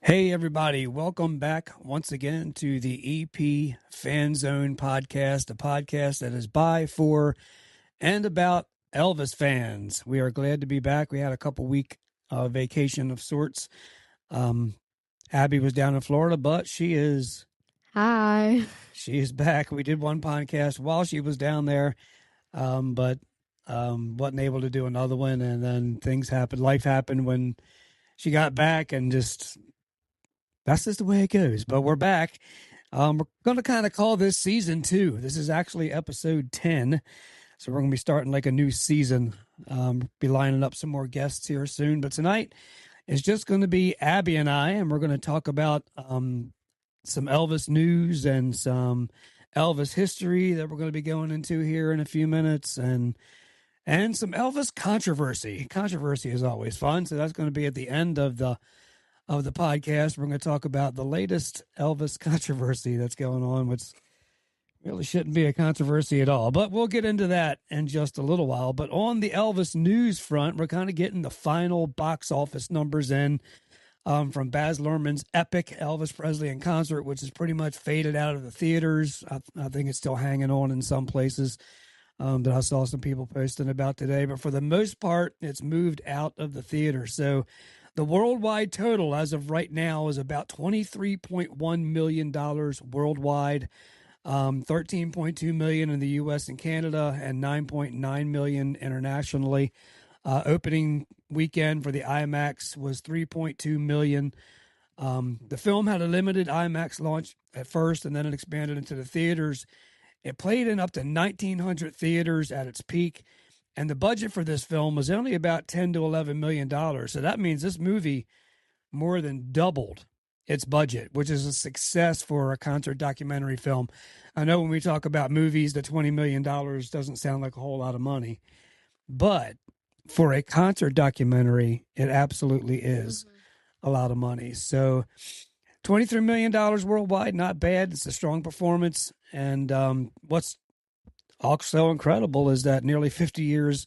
Hey, everybody. Welcome back once again to the EP Fan Zone podcast, a podcast that is by, for, and about Elvis fans. We are glad to be back. We had a couple week vacation of sorts. Abby was down in Florida, but she is back. We did one podcast while she was down there, but wasn't able to do another one. And then things happened. Life happened when she got back, and that's just the way it goes. But we're back. We're going to kind of call this season 2. This is actually episode 10. So we're going to be starting like a new season. Be lining up some more guests here soon. But tonight is just going to be Abby and I, and we're going to talk about some Elvis news and some Elvis history that we're going to be going into here in a few minutes, and some Elvis controversy. Controversy is always fun. So that's going to be at the end of the podcast. We're going to talk about the latest Elvis controversy that's going on, which really shouldn't be a controversy at all. But we'll get into that in just a little while. But on the Elvis news front, we're kind of getting the final box office numbers in from Baz Luhrmann's epic Elvis Presley in concert, which is pretty much faded out of the theaters. I think it's still hanging on in some places that I saw some people posting about today. But for the most part, it's moved out of the theater. So the worldwide total as of right now is about $23.1 million worldwide, $13.2 million in the U.S. and Canada, and $9.9 million internationally. Opening weekend for the IMAX was $3.2 million. The film had a limited IMAX launch at first, and then it expanded into the theaters. It played in up to 1,900 theaters at its peak. And the budget for this film was only about $10 to $11 million. So that means this movie more than doubled its budget, which is a success for a concert documentary film. I know when we talk about movies, the $20 million doesn't sound like a whole lot of money. But for a concert documentary, it absolutely is a lot of money. So $23 million worldwide, not bad. It's a strong performance. And what's also incredible is that nearly 50 years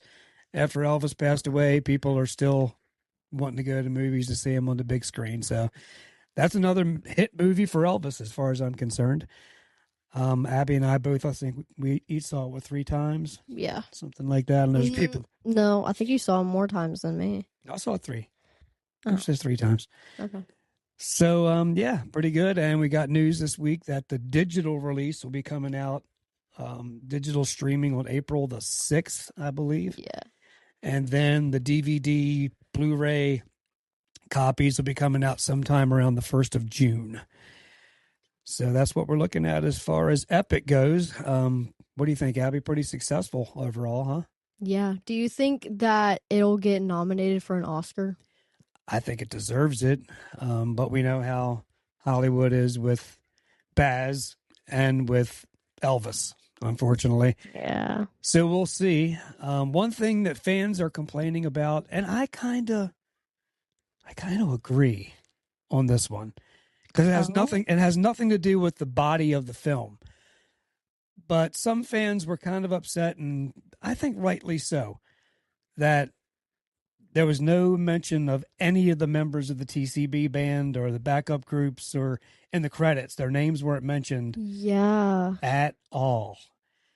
after Elvis passed away, people are still wanting to go to movies to see him on the big screen. So that's another hit movie for Elvis, as far as I'm concerned. Abby and I both, I think we each saw it 3 times. Yeah. Something like that. And there's people. No, I think you saw him more times than me. I saw it 3. Oh. It says 3 times. Okay. So, yeah, pretty good. And we got news this week that the digital release will be coming out. Digital streaming on April the 6th, I believe. Yeah. And then the DVD, Blu-ray copies will be coming out sometime around the 1st of June. So that's what we're looking at as far as Epic goes. What do you think, Abby? Pretty successful overall, huh? Yeah. Do you think that it'll get nominated for an Oscar? I think it deserves it. But we know how Hollywood is with Baz and with Elvis, unfortunately. Yeah. So we'll see. One thing that fans are complaining about, and I kind of agree on this one, because it has nothing to do with the body of the film. But some fans were kind of upset, and I think rightly so, that there was no mention of any of the members of the TCB band or the backup groups or in the credits. Their names weren't mentioned at all.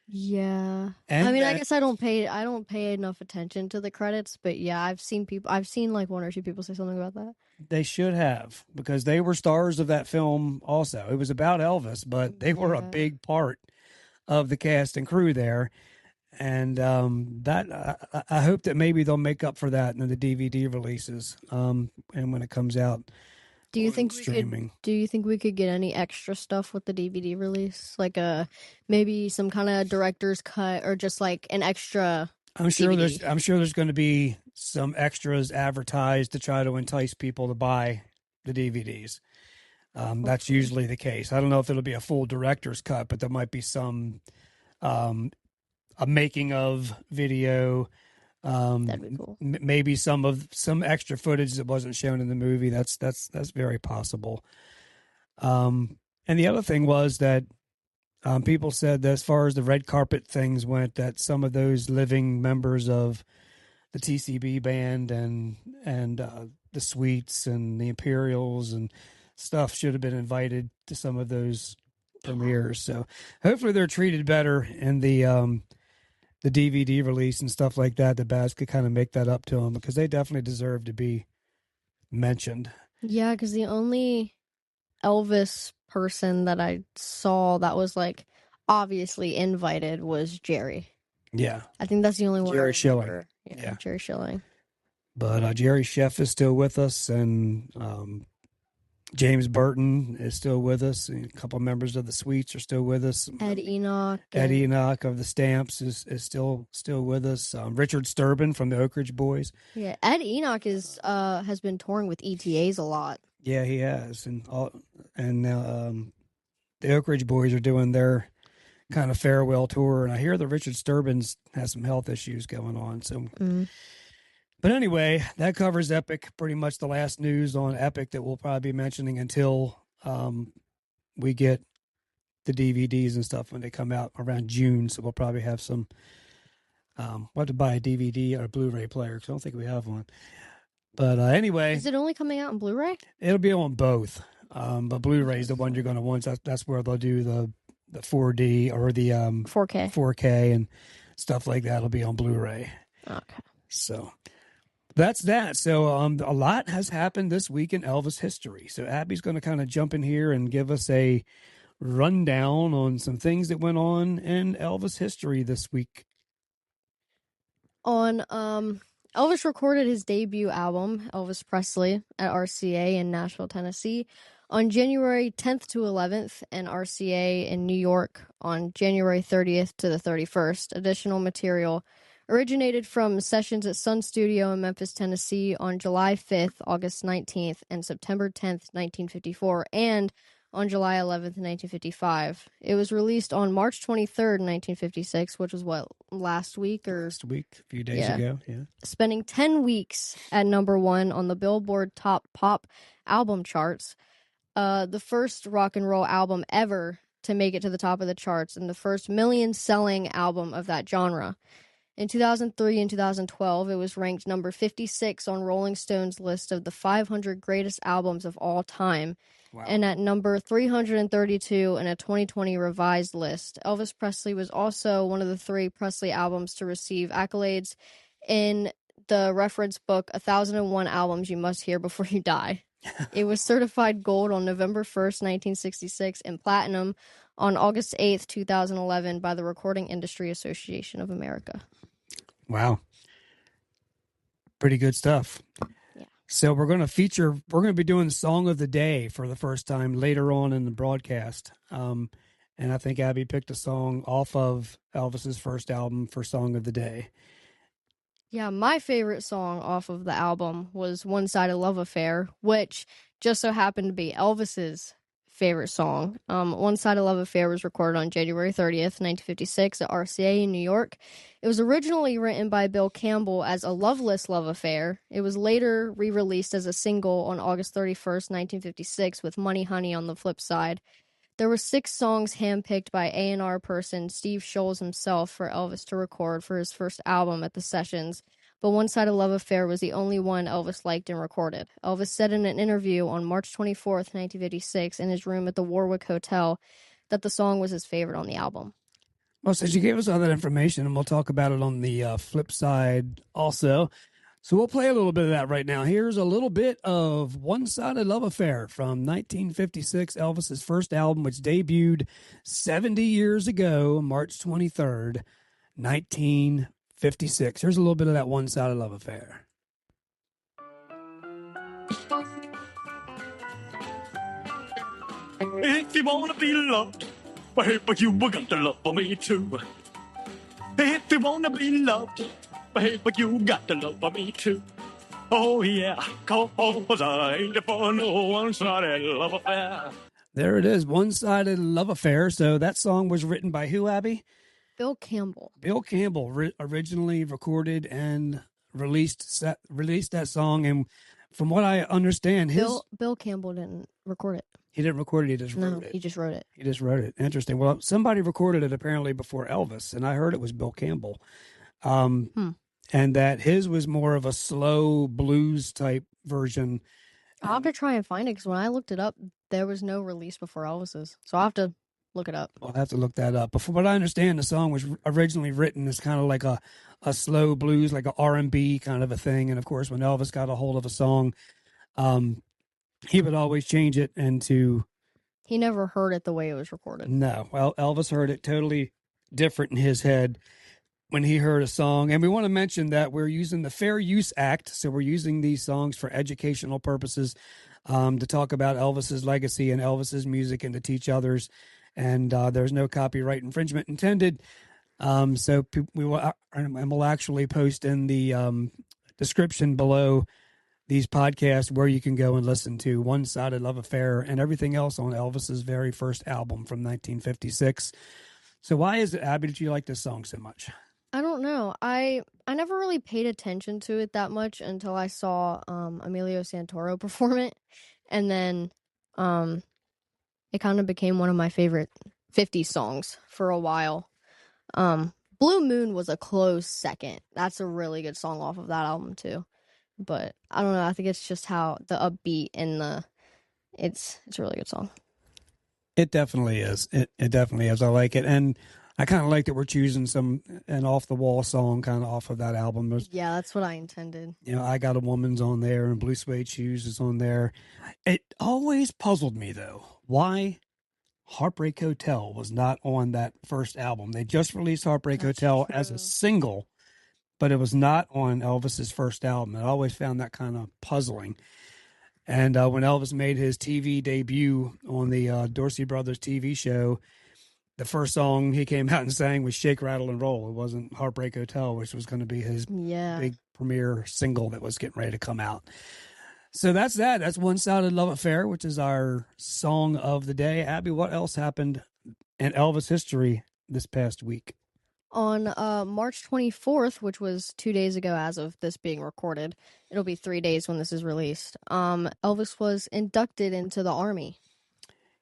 Yeah. And I mean, I guess I don't pay enough attention to the credits, but yeah, I've seen like 1 or 2 people say something about that. They should have, because they were stars of that film also. It was about Elvis, but they were a big part of the cast and crew there. And that I hope that maybe they'll make up for that in the DVD releases and when it comes out. Do you think we could get any extra stuff with the DVD release, like maybe some kind of director's cut or just like an extra? I'm sure DVD? there's going to be some extras advertised to try to entice people to buy the DVDs. That's usually the case. I don't know if it'll be a full director's cut, but there might be some a making of video. That'd be cool. Maybe some extra footage that wasn't shown in the movie. That's very possible. And the other thing was that people said that as far as the red carpet things went, that some of those living members of the TCB band and the Sweets and the Imperials and stuff should have been invited to some of those premieres. So hopefully they're treated better in the DVD release and stuff like that. The Babs could kind of make that up to them because they definitely deserve to be mentioned. Yeah, because the only Elvis person that I saw that was like obviously invited was Jerry. Yeah, I think that's the only one. Jerry Schilling. Yeah, Jerry Schilling. But Jerry Sheff is still with us, and James Burton is still with us. And a couple of members of the Sweets are still with us. Ed Enoch. Ed Enoch of the Stamps is still with us. Richard Sturban from the Oak Ridge Boys. Yeah, Ed Enoch has been touring with ETAs a lot. Yeah, he has, and now the Oak Ridge Boys are doing their kind of farewell tour, and I hear that Richard Sturban's has some health issues going on. So, But anyway, that covers Epic. Pretty much the last news on Epic that we'll probably be mentioning until we get the DVDs and stuff when they come out around June. So we'll probably have some. We'll have to buy a DVD or a Blu-ray player because I don't think we have one. But anyway, is it only coming out on Blu-ray? It'll be on both. But Blu-ray is the one you're going to want. That's where they'll do the 4D or the 4K and stuff like that. Will be on Blu-ray. Okay. So that's that. So a lot has happened this week in Elvis history. So Abby's going to kind of jump in here and give us a rundown on some things that went on in Elvis history this week. Elvis recorded his debut album, Elvis Presley, at RCA in Nashville, Tennessee, on January 10th to 11th, and RCA in New York on January 30th to the 31st. Additional material originated from sessions at Sun Studio in Memphis, Tennessee on July 5th, August 19th, and September 10th, 1954, and on July 11th, 1955. It was released on March 23rd, 1956, which was last week, a few days ago. Yeah. Spending 10 weeks at number 1 on the Billboard Top Pop album charts. The first rock and roll album ever to make it to the top of the charts, and the first million-selling album of that genre. In 2003 and 2012, it was ranked number 56 on Rolling Stone's list of the 500 greatest albums of all time. Wow. And at number 332 in a 2020 revised list. Elvis Presley was also one of the 3 Presley albums to receive accolades in the reference book 1001 Albums You Must Hear Before You Die. It was certified gold on November 1st, 1966, and platinum on August 8th, 2011 by the Recording Industry Association of America. Wow. Pretty good stuff. Yeah. So we're going to be doing Song of the Day for the first time later on in the broadcast. And I think Abby picked a song off of Elvis's first album for Song of the Day. Yeah, my favorite song off of the album was One-Sided Love Affair, which just so happened to be Elvis's favorite song. One-Sided Love Affair was recorded on January 30th, 1956 at RCA in New York. It was originally written by Bill Campbell as a loveless love affair. It was later re-released as a single on August 31st, 1956 with Money Honey on the flip side. There were 6 songs handpicked by A&R person Steve Scholes himself for Elvis to record for his first album at the sessions, but One-Sided Love Affair was the only one Elvis liked and recorded. Elvis said in an interview on March 24th, 1956, in his room at the Warwick Hotel, that the song was his favorite on the album. Well, since you gave us all that information, and we'll talk about it on the flip side also. So we'll play a little bit of that right now. Here's a little bit of One-Sided Love Affair from 1956, Elvis's first album, which debuted 70 years ago, March 23rd, 1956. Here's a little bit of that One-Sided Love Affair. If you want to be loved, but you got to love for me too. If you want to be loved, but you got to love for me too. Oh yeah, 'cause I ain't for no one-sided love affair. There it is, One-Sided Love Affair. So that song was written by who, Abby? Bill Campbell. Bill Campbell originally recorded and released that song, and from what I understand, Bill Campbell didn't record it. He didn't record it. He just wrote it. He just wrote it. He just wrote it. Interesting. Well, somebody recorded it apparently before Elvis, and I heard it was Bill Campbell. and that his was more of a slow blues type version. I'll have to try and find it because when I looked it up, there was no release before Elvis's. So I'll have to look it up. I'll have to look that up. But from what I understand, the song was originally written as kind of like a slow blues, like a R&B kind of a thing. And of course, when Elvis got a hold of a song, he would always change it into. He never heard it the way it was recorded. No, well, Elvis heard it totally different in his head when he heard a song. And we want to mention that we're using the Fair Use Act. So we're using these songs for educational purposes, to talk about Elvis's legacy and Elvis's music and to teach others. And there's no copyright infringement intended. So we'll actually post in the description below these podcasts where you can go and listen to One Sided Love Affair and everything else on Elvis's very first album from 1956. So why is it, Abby, did you like this song so much? I don't know. I never really paid attention to it that much until I saw Emilio Santoro perform it, and then it kind of became one of my favorite 50 songs for a while. Blue Moon was a close second. That's a really good song off of that album too. But I don't know. I think it's just how the upbeat and it's a really good song. It definitely is. It definitely is. I like it. And I kind of like that we're choosing an off the wall song kind of off of that album. Yeah, that's what I intended. You know, I Got a Woman's on there and Blue Suede Shoes is on there. It always puzzled me though, why Heartbreak Hotel was not on that first album. They just released Heartbreak Hotel as a single, but it was not on Elvis's first album. I always found that kind of puzzling. And when Elvis made his TV debut on the Dorsey Brothers TV show, the first song he came out and sang was Shake, Rattle, and Roll. It wasn't Heartbreak Hotel, which was going to be his big premiere single that was getting ready to come out. So that's that. That's One Sided Love Affair, which is our song of the day. Abby, what else happened in Elvis history this past week? On March 24th, which was 2 days ago as of this being recorded, it'll be 3 days when this is released, Elvis was inducted into the Army.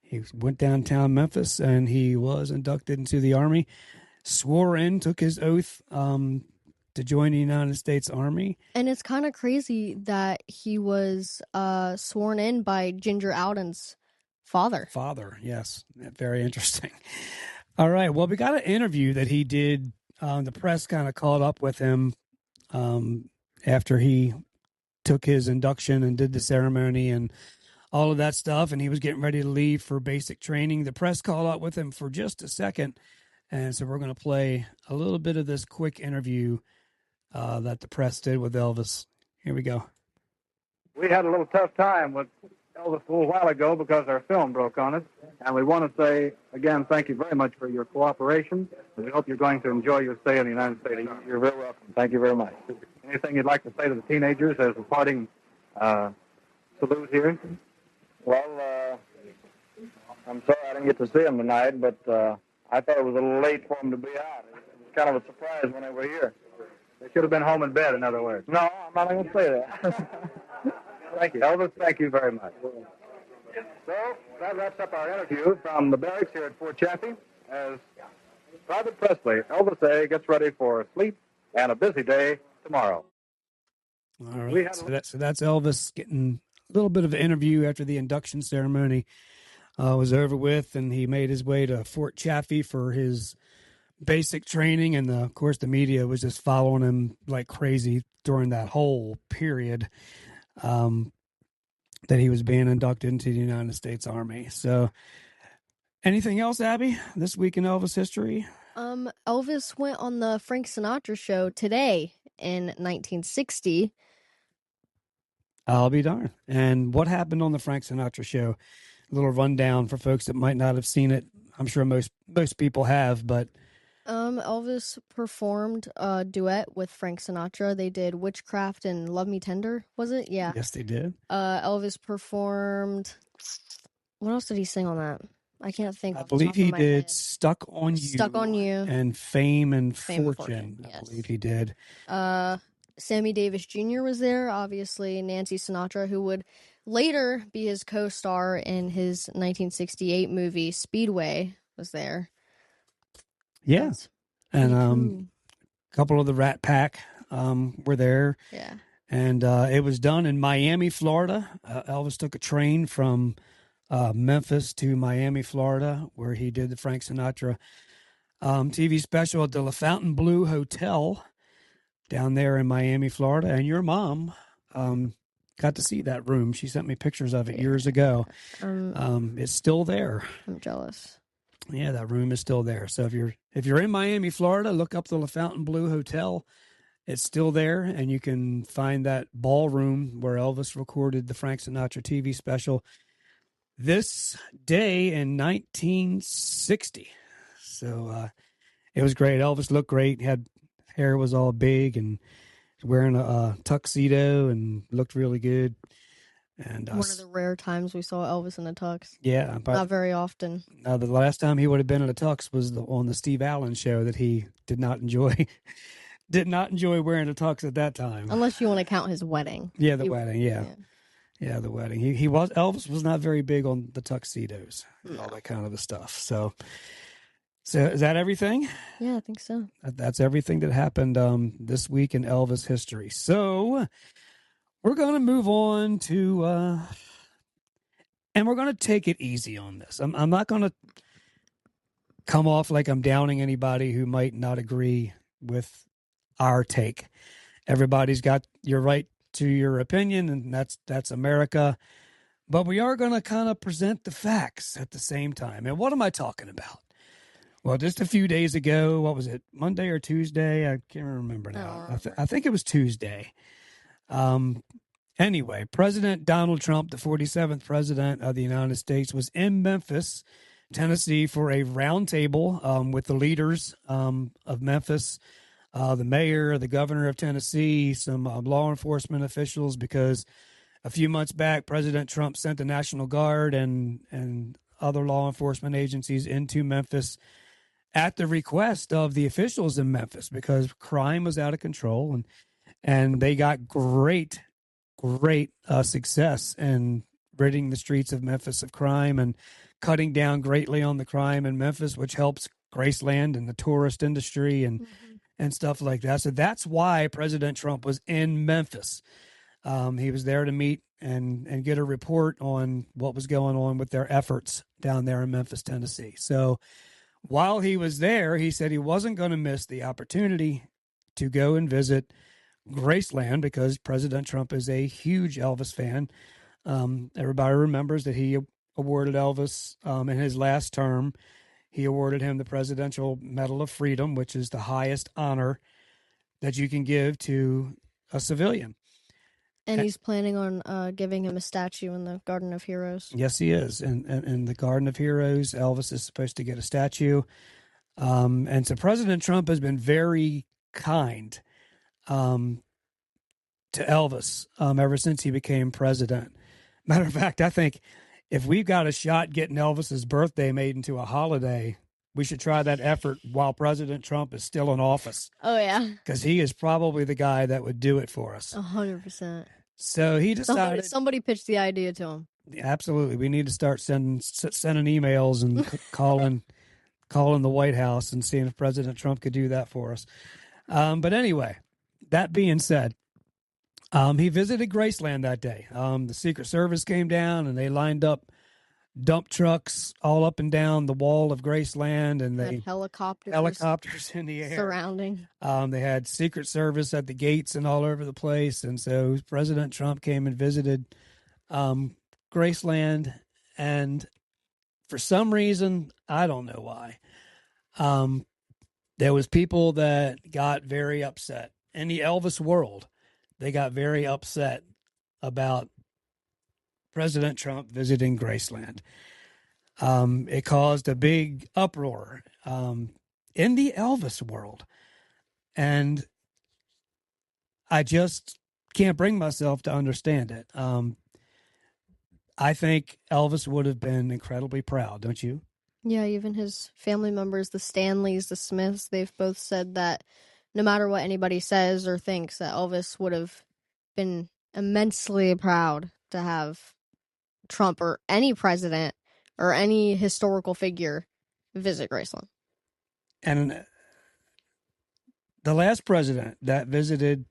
He went downtown Memphis and he was inducted into the Army, swore in, took his oath to join the United States Army. And it's kind of crazy that he was sworn in by Ginger Alden's father. Father, yes. Very interesting. All right. Well, we got an interview that he did. The press kind of caught up with him after he took his induction and did the ceremony and all of that stuff. And he was getting ready to leave for basic training. The press caught up with him for just a second. And so we're going to play a little bit of this quick interview that the press did with Elvis. Here we go. We had a little tough time with Elvis a little while ago because our film broke on it. And we want to say, again, thank you very much for your cooperation. And we hope you're going to enjoy your stay in the United States. You're very welcome. Thank you very much. Anything you'd like to say to the teenagers as a parting salute here? Well, I'm sorry I didn't get to see them tonight, but I thought it was a little late for them to be out. It was kind of a surprise when they were here. They should have been home in bed, in other words. No, I'm not going to say that. Thank you. Elvis, thank you very much. So, that wraps up our interview from the barracks here at Fort Chaffee as Private Presley, Elvis A., gets ready for sleep and a busy day tomorrow. All right. So that's Elvis getting a little bit of an interview after the induction ceremony was over with, and he made his way to Fort Chaffee for his basic training. And of course, the media was just following him like crazy during that whole period that he was being inducted into the United States Army. So anything else, Abby, this week in Elvis history? Elvis went on the Frank Sinatra show today in 1960. I'll be darned. And what happened on the Frank Sinatra show? A little rundown for folks that might not have seen it. I'm sure most people have, but Elvis performed a duet with Frank Sinatra. They did Witchcraft and Love Me Tender, was it? Yeah. Yes, they did. Elvis performed. What else did he sing on that? I can't think. I believe he did head. Stuck on You. Stuck on You. And Fame and Fortune. Fortune. Yes. I believe he did. Sammy Davis Jr. was there. Obviously, Nancy Sinatra, who would later be his co-star in his 1968 movie Speedway, was there. Yeah. And a couple of the Rat Pack were there. Yeah. And it was done in Miami, Florida. Elvis took a train from Memphis to Miami, Florida, where he did the Frank Sinatra TV special at the La Fontainebleau Hotel down there in Miami, Florida. And your mom got to see that room. She sent me pictures of it years ago. It's still there. I'm jealous. Yeah, that room is still there. So if you're in Miami, Florida, look up the La Fontainebleau Hotel. It's still there, and you can find that ballroom where Elvis recorded the Frank Sinatra TV special this day in 1960. So it was great. Elvis looked great. Hair was all big and wearing a tuxedo and looked really good. And one of the rare times we saw Elvis in a tux. Yeah, but not very often. The last time he would have been in a tux was on the Steve Allen show that he did not enjoy. Did not enjoy wearing a tux at that time. Unless you want to count his wedding. Yeah, the wedding. Yeah, the wedding. Elvis was not very big on the tuxedos and all that kind of the stuff. So is that everything? Yeah, I think so. That's everything that happened this week in Elvis history. So we're going to move on to, and we're going to take it easy on this. I'm not going to come off like I'm downing anybody who might not agree with our take. Everybody's got your right to your opinion, and that's America. But we are going to kind of present the facts at the same time. And what am I talking about? Well, just a few days ago, what was it, Monday or Tuesday? I can't remember now. I think it was Tuesday. Anyway, President Donald Trump, the 47th president of the United States, was in Memphis, Tennessee, for a roundtable with the leaders of Memphis, the mayor, the governor of Tennessee, some law enforcement officials, because a few months back, President Trump sent the National Guard and other law enforcement agencies into Memphis at the request of the officials in Memphis, because crime was out of control, and they got great success in ridding the streets of Memphis of crime and cutting down greatly on the crime in Memphis, which helps Graceland and the tourist industry and stuff like that. So that's why President Trump was in Memphis. He was there to meet and get a report on what was going on with their efforts down there in Memphis, Tennessee. So while he was there, he said he wasn't going to miss the opportunity to go and visit Graceland, because President Trump is a huge Elvis fan. Everybody remembers that he awarded Elvis in his last term. He awarded him the Presidential Medal of Freedom, which is the highest honor that you can give to a civilian. And he's planning on giving him a statue in the Garden of Heroes. Yes, he is. And in the Garden of Heroes, Elvis is supposed to get a statue. And so President Trump has been very kind to Elvis ever since he became president. Matter of fact, I think if we've got a shot getting Elvis's birthday made into a holiday, we should try that effort while President Trump is still in office. Oh, yeah. Because he is probably the guy that would do it for us. 100%. So he decided... Somebody pitched the idea to him. Absolutely. We need to start sending emails and calling the White House and seeing if President Trump could do that for us. But anyway, that being said, he visited Graceland that day. The Secret Service came down and they lined up dump trucks all up and down the wall of Graceland, and they had helicopters in the air surrounding. They had Secret Service at the gates and all over the place. And so President Trump came and visited Graceland, and for some reason, I don't know why, there was people that got very upset in the Elvis world. They got very upset about President Trump visiting Graceland. It caused a big uproar in the Elvis world. And I just can't bring myself to understand it. I think Elvis would have been incredibly proud, don't you? Yeah, even his family members, the Stanleys, the Smiths, they've both said that no matter what anybody says or thinks, that Elvis would have been immensely proud to have Trump or any president or any historical figure visit Graceland. And the last president that visited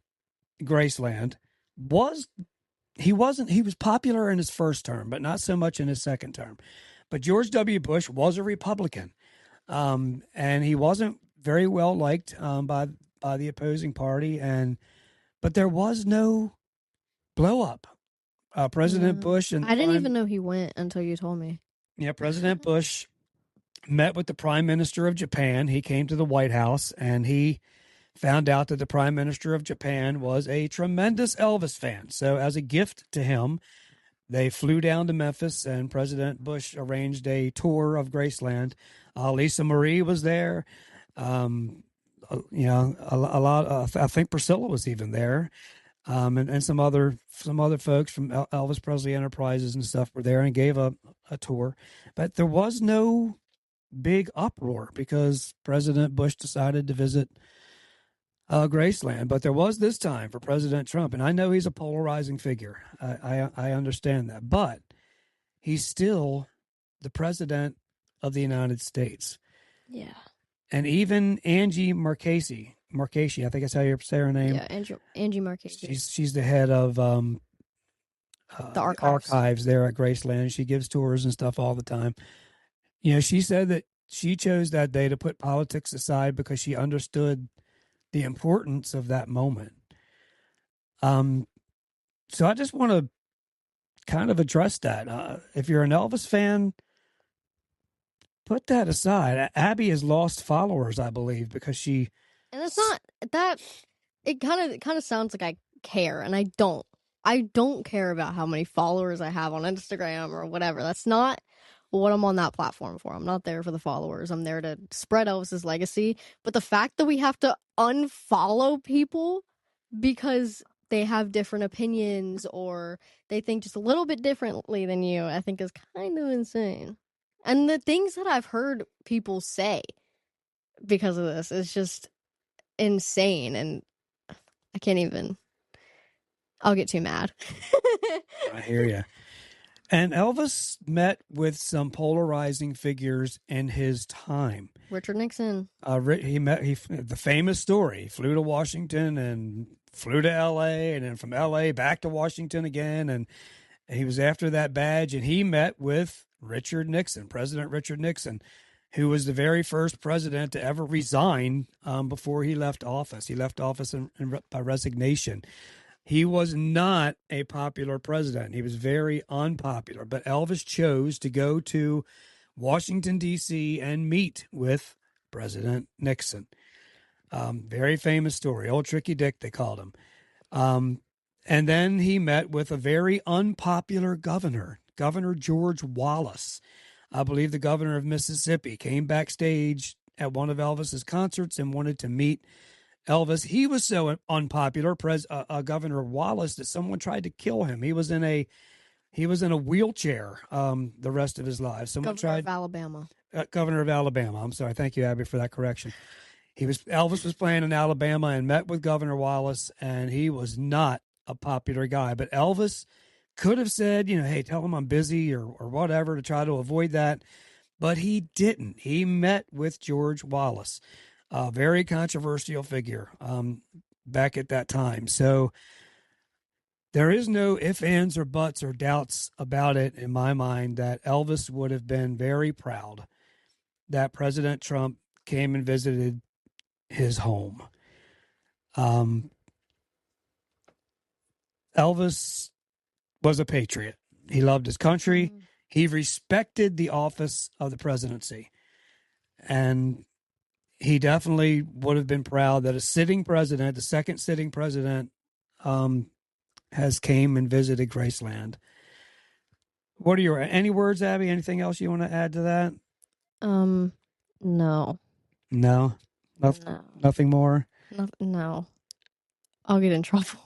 Graceland he was popular in his first term, but not so much in his second term. But George W. Bush was a Republican, and he wasn't very well liked by the opposing party. But there was no blow up. President Bush and I didn't even know he went until you told me. Yeah, President Bush met with the Prime Minister of Japan. He came to the White House and he found out that the Prime Minister of Japan was a tremendous Elvis fan. So, as a gift to him, they flew down to Memphis and President Bush arranged a tour of Graceland. Lisa Marie was there. A lot. I think Priscilla was even there. And some other folks from Elvis Presley Enterprises and stuff were there and gave a tour. But there was no big uproar because President Bush decided to visit Graceland. But there was this time for President Trump, and I know he's a polarizing figure. I understand that. But he's still the president of the United States. Yeah. And even Angie Marchese, I think that's how you say her name. Yeah, Angie Marchese. She's the head of the archives there at Graceland. She gives tours and stuff all the time. She said that she chose that day to put politics aside because she understood the importance of that moment. So I just want to kind of address that. If you're an Elvis fan, put that aside. Abby has lost followers, I believe, because she. And it's not that. It kind of sounds like I care, and I don't. I don't care about how many followers I have on Instagram or whatever. That's not what I'm on that platform for. I'm not there for the followers. I'm there to spread Elvis's legacy. But the fact that we have to unfollow people because they have different opinions or they think just a little bit differently than you, I think is kind of insane. And the things that I've heard people say because of this is just insane, and I can't even. I'll get too mad. I hear you. And Elvis met with some polarizing figures in his time. Richard Nixon. The famous story. He flew to Washington and flew to L.A. and then from L.A. back to Washington again. And he was after that badge. And he met with President Richard Nixon, who was the very first president to ever resign before he left office. He left office by resignation. He was not a popular president. He was very unpopular. But Elvis chose to go to Washington, D.C. and meet with President Nixon. Very famous story. Old Tricky Dick, they called him. And then he met with a very unpopular governor, Governor George Wallace. I believe the governor of Mississippi came backstage at one of Elvis's concerts and wanted to meet Elvis. He was so unpopular, Governor Wallace, that someone tried to kill him. He was in a wheelchair the rest of his life. Governor of Alabama. Governor of Alabama. I'm sorry. Thank you, Abby, for that correction. Elvis was playing in Alabama and met with Governor Wallace, and he was not a popular guy. But Elvis could have said, hey, tell him I'm busy or whatever to try to avoid that. But he didn't. He met with George Wallace. A very controversial figure back at that time. So there is no ifs, ands, or buts or doubts about it in my mind that Elvis would have been very proud that President Trump came and visited his home. Elvis was a patriot. He loved his country. Mm-hmm. He respected the office of the presidency. And he definitely would have been proud that a sitting president, the second sitting president, has came and visited Graceland. What are any words, Abby? Anything else you want to add to that? No. No? Nothing more? No. I'll get in trouble.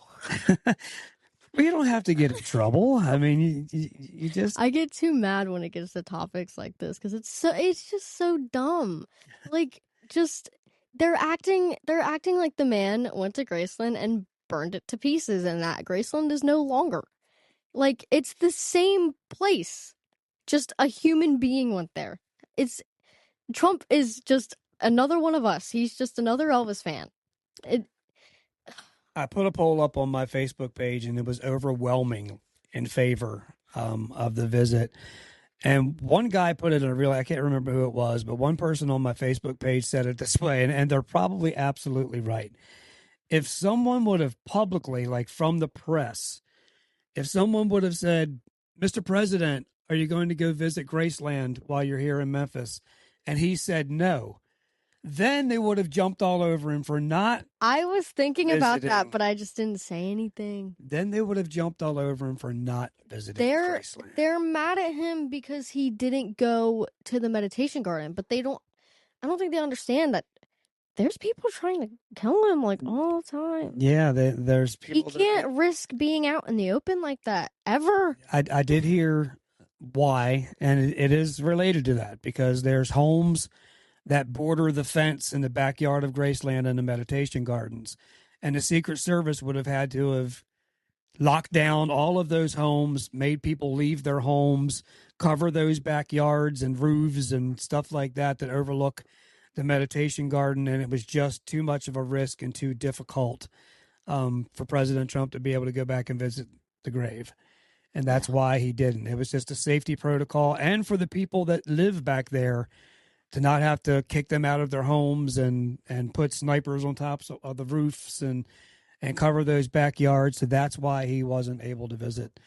Well, you don't have to get in trouble. I mean, you just... I get too mad when it gets to topics like this because it's just so dumb. Like, just they're acting like the man went to Graceland and burned it to pieces and that Graceland is no longer. Like, it's the same place. Just a human being went there. Trump is just another one of us. He's just another Elvis fan. I put a poll up on my Facebook page, and it was overwhelming in favor of the visit. And one guy put it in I can't remember who it was, but one person on my Facebook page said it this way, and they're probably absolutely right. If someone would have publicly, like from the press, if someone would have said, Mr. President, are you going to go visit Graceland while you're here in Memphis? And he said no. Then they would have jumped all over him for not. I was thinking about visiting. that, but I just didn't say anything. Then they would have jumped all over him for not visiting Graceland. They're mad at him because he didn't go to the meditation garden, but I don't think they understand that there's people trying to kill him like all the time. Yeah, there's people. He can't risk being out in the open like that ever. I did hear why, and it is related to that because there's homes that border the fence in the backyard of Graceland and the meditation gardens. And the Secret Service would have had to have locked down all of those homes, made people leave their homes, cover those backyards and roofs and stuff like that overlook the meditation garden. And it was just too much of a risk and too difficult for President Trump to be able to go back and visit the grave. And that's why he didn't. It was just a safety protocol. And for the people that live back there, to not have to kick them out of their homes and put snipers on tops of the roofs and cover those backyards. So that's why he wasn't able to visit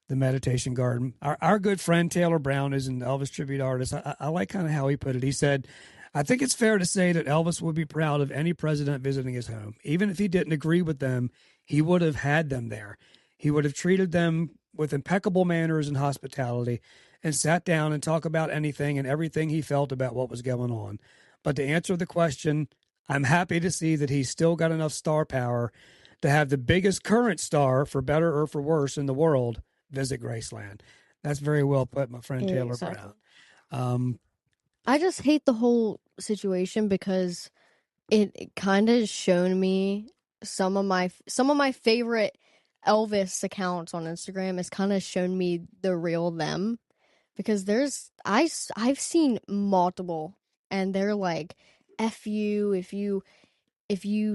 the meditation garden. Our good friend Taylor Brown is an Elvis tribute artist. I like kind of how he put it. He said, I think it's fair to say that Elvis would be proud of any president visiting his home. Even if he didn't agree with them, he would have had them there. He would have treated them with impeccable manners and hospitality and sat down and talk about anything and everything he felt about what was going on. But to answer the question, I'm happy to see that he's still got enough star power to have the biggest current star, for better or for worse, in the world visit Graceland. That's very well put, my friend Taylor Brown. I just hate the whole situation because it kind of shown me some of my favorite Elvis accounts on Instagram. Has kind of shown me the real them. Because I've seen multiple, and they're like, "F you if you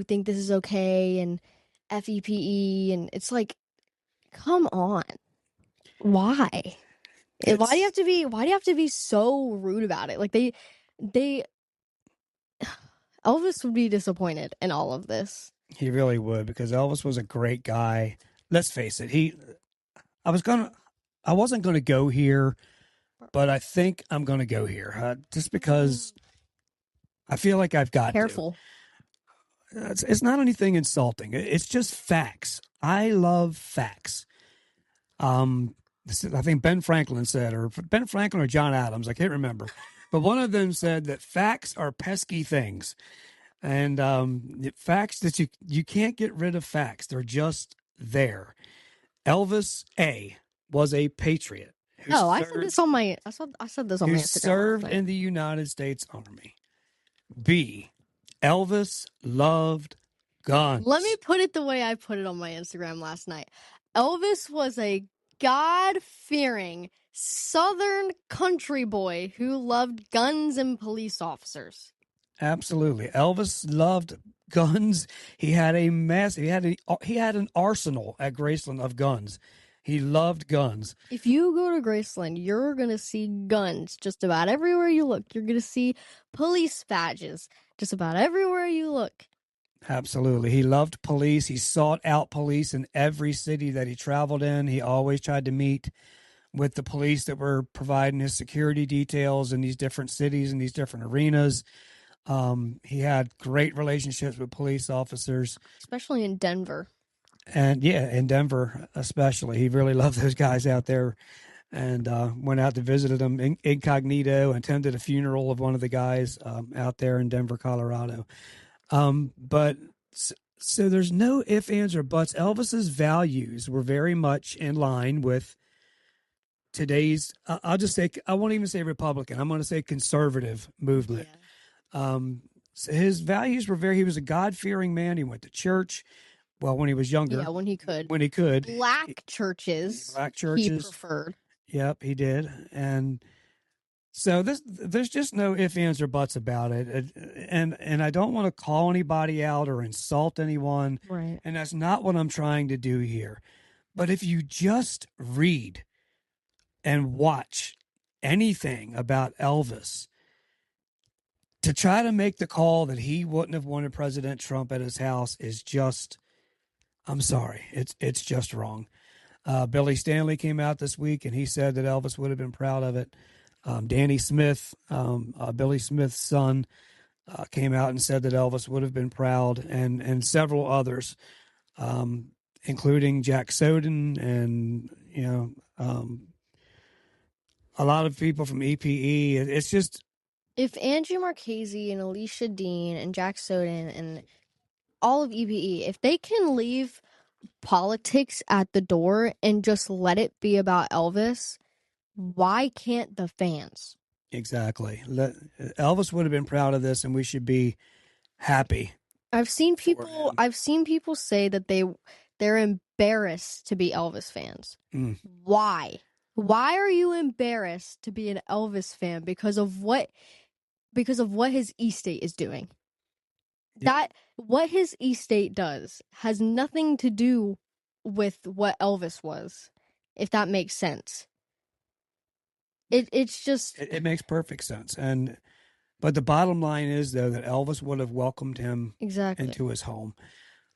think this is okay," and FEPE, and it's like, come on, why? Why do you have to be so rude about it? Like they Elvis would be disappointed in all of this. He really would, because Elvis was a great guy. Let's face it. I wasn't gonna go here, but I think I'm going to go here just because I feel like I've got Careful. to. It's not anything insulting. It's just facts. I love facts. I think Ben Franklin or John Adams, I can't remember, but one of them said that facts are pesky things, and facts that you can't get rid of facts. They're just there. Elvis was a patriot. I said this on my Instagram. Served in the United States Army. B, Elvis loved guns. Let me put it the way I put it on my Instagram last night. Elvis was a God-fearing Southern country boy who loved guns and police officers. Absolutely. Elvis loved guns. He had he had an arsenal at Graceland of guns. He loved guns. If you go to Graceland, you're going to see guns just about everywhere you look. You're going to see police badges just about everywhere you look. Absolutely. He loved police. He sought out police in every city that he traveled in. He always tried to meet with the police that were providing his security details in these different cities and these different arenas. He had great relationships with police officers. Especially in Denver. And yeah, in Denver especially. He really loved those guys out there, and went out to visit them incognito, attended a funeral of one of the guys out there in Denver, Colorado. But so there's no ifs, ands, or buts. Elvis's values were very much in line with today's, I'll just say, I won't even say Republican. I'm going to say conservative movement. Yeah. So his values were he was a God-fearing man. He went to church. Well, when he was younger. Yeah, when he could. Black churches. He preferred. Yep, he did. And So there's just no ifs, ands, or buts about it. And I don't want to call anybody out or insult anyone. Right. And that's not what I'm trying to do here. But if you just read and watch anything about Elvis, to try to make the call that he wouldn't have wanted President Trump at his house is just, I'm sorry, it's just wrong. Billy Stanley came out this week and he said that Elvis would have been proud of it. Danny Smith, Billy Smith's son, came out and said that Elvis would have been proud, and several others, including Jack Soden and a lot of people from EPE. It's just, If Andrew Marchese and Alicia Dean and Jack Soden and all of EPE, if they can leave politics at the door and just let it be about Elvis, why can't the fans? exactly. Elvis would have been proud of this, and we should be happy. I've seen him. people say that they're embarrassed to be Elvis fans. Mm. Why? Why are you embarrassed to be an Elvis fan because of what his estate is doing? Yeah. That what his estate does has nothing to do with what Elvis was, if that makes sense. It's just It makes perfect sense. But the bottom line is, though, that Elvis would have welcomed him exactly into his home.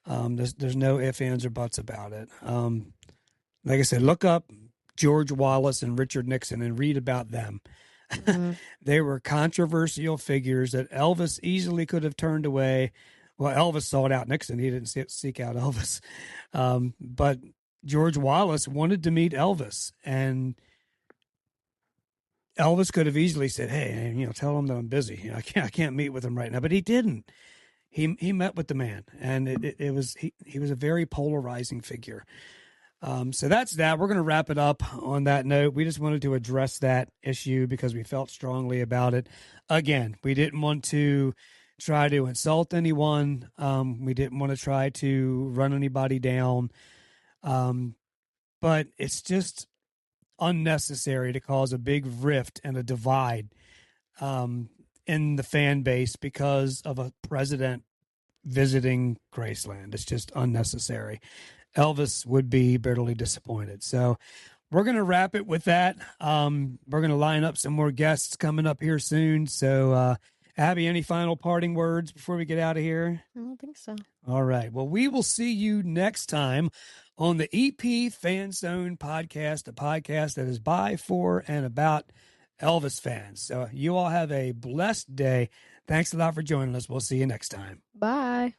There's no ifs, ands, or buts about it. Like I said, look up George Wallace and Richard Nixon and read about them. Mhm. They were controversial figures that Elvis easily could have turned away. Well, Elvis sought out Nixon. He didn't seek out Elvis. But George Wallace wanted to meet Elvis, and Elvis could have easily said, "Hey, tell him that I'm busy. I can't meet with him right now." But he didn't. He met with the man, and it was he was a very polarizing figure. So that's that. We're going to wrap it up on that note. We just wanted to address that issue because we felt strongly about it. Again, we didn't want to try to insult anyone. We didn't want to try to run anybody down. But it's just unnecessary to cause a big rift and a divide in the fan base because of a president visiting Graceland. It's just unnecessary. Elvis would be bitterly disappointed. So we're going to wrap it with that. We're going to line up some more guests coming up here soon. So, Abby, any final parting words before we get out of here? I don't think so. All right. Well, we will see you next time on the EP Fan Zone podcast, a podcast that is by, for, and about Elvis fans. So you all have a blessed day. Thanks a lot for joining us. We'll see you next time. Bye.